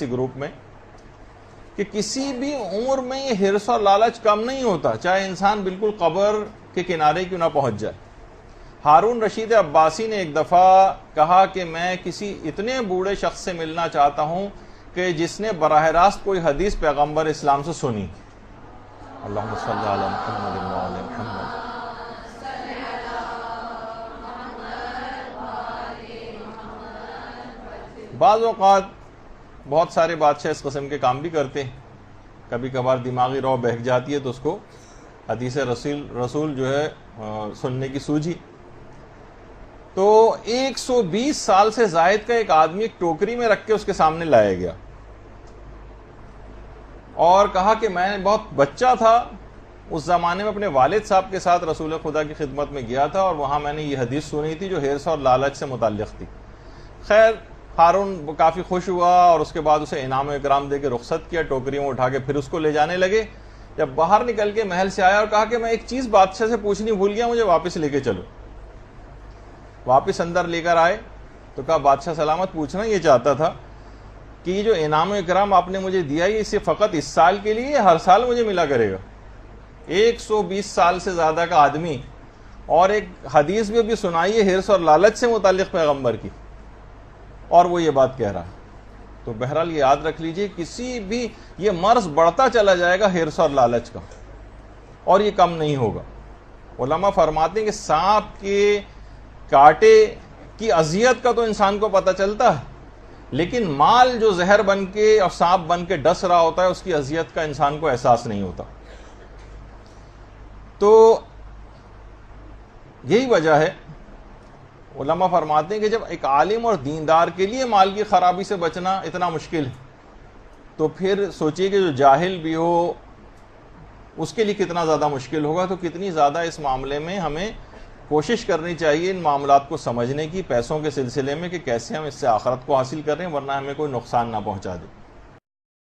Group میں کہ کسی بھی عمر میں یہ حرص اور لالچ کم نہیں ہوتا، چاہے انسان بالکل قبر کے کنارے کیوں نہ پہنچ جائے۔ ہارون رشید عباسی نے ایک دفعہ کہا کہ میں کسی اتنے بوڑھے شخص سے ملنا چاہتا ہوں کہ جس نے براہ راست کوئی حدیث پیغمبر اسلام سے سنی۔ اللہم صلی علی محمد و علی محمد۔ بعض اوقات بہت سارے بادشاہ اس قسم کے کام بھی کرتے ہیں، کبھی کبھار دماغی رو بہک جاتی ہے تو اس کو حدیث رسول جو ہے سننے کی سوجھی۔ تو 120 سال سے زائد کا ایک آدمی ایک ٹوکری میں رکھ کے اس کے سامنے لایا گیا اور کہا کہ میں بہت بچہ تھا، اس زمانے میں اپنے والد صاحب کے ساتھ رسول خدا کی خدمت میں گیا تھا اور وہاں میں نے یہ حدیث سنی تھی جو حرص اور لالچ سے متعلق تھی۔ خیر ہارون کافی خوش ہوا اور اس کے بعد اسے انعام و اکرام دے کے رخصت کیا، ٹوکری میں اٹھا کے پھر اس کو لے جانے لگے۔ جب باہر نکل کے محل سے آیا اور کہا کہ میں ایک چیز بادشاہ سے پوچھنی بھول گیا، مجھے واپس لے کے چلو۔ واپس اندر لے کر آئے تو کہا بادشاہ سلامت، پوچھنا یہ چاہتا تھا کہ یہ جو انعام و اکرام آپ نے مجھے دیا یہ صرف فقط اس سال کے لیے ہر سال مجھے ملا کرے گا؟ 120 سال سے زیادہ کا آدمی اور ایک حدیث بھی سنائی ہے حرص اور لالچ سے متعلق پیغمبر کی، اور وہ یہ بات کہہ رہا ہے۔ تو بہرحال یہ یاد رکھ لیجئے، کسی بھی یہ مرض بڑھتا چلا جائے گا حرص اور لالچ کا، اور یہ کم نہیں ہوگا۔ علماء فرماتے ہیں کہ سانپ کے کاٹے کی اذیت کا تو انسان کو پتہ چلتا ہے، لیکن مال جو زہر بن کے اور سانپ بن کے ڈس رہا ہوتا ہے اس کی اذیت کا انسان کو احساس نہیں ہوتا۔ تو یہی وجہ ہے، علماء فرماتے ہیں کہ جب ایک عالم اور دیندار کے لیے مال کی خرابی سے بچنا اتنا مشکل ہے تو پھر سوچئے کہ جو جاہل بھی ہو اس کے لیے کتنا زیادہ مشکل ہوگا۔ تو کتنی زیادہ اس معاملے میں ہمیں کوشش کرنی چاہیے ان معاملات کو سمجھنے کی، پیسوں کے سلسلے میں، کہ کیسے ہم اس سے آخرت کو حاصل کریں ورنہ ہمیں کوئی نقصان نہ پہنچا دے۔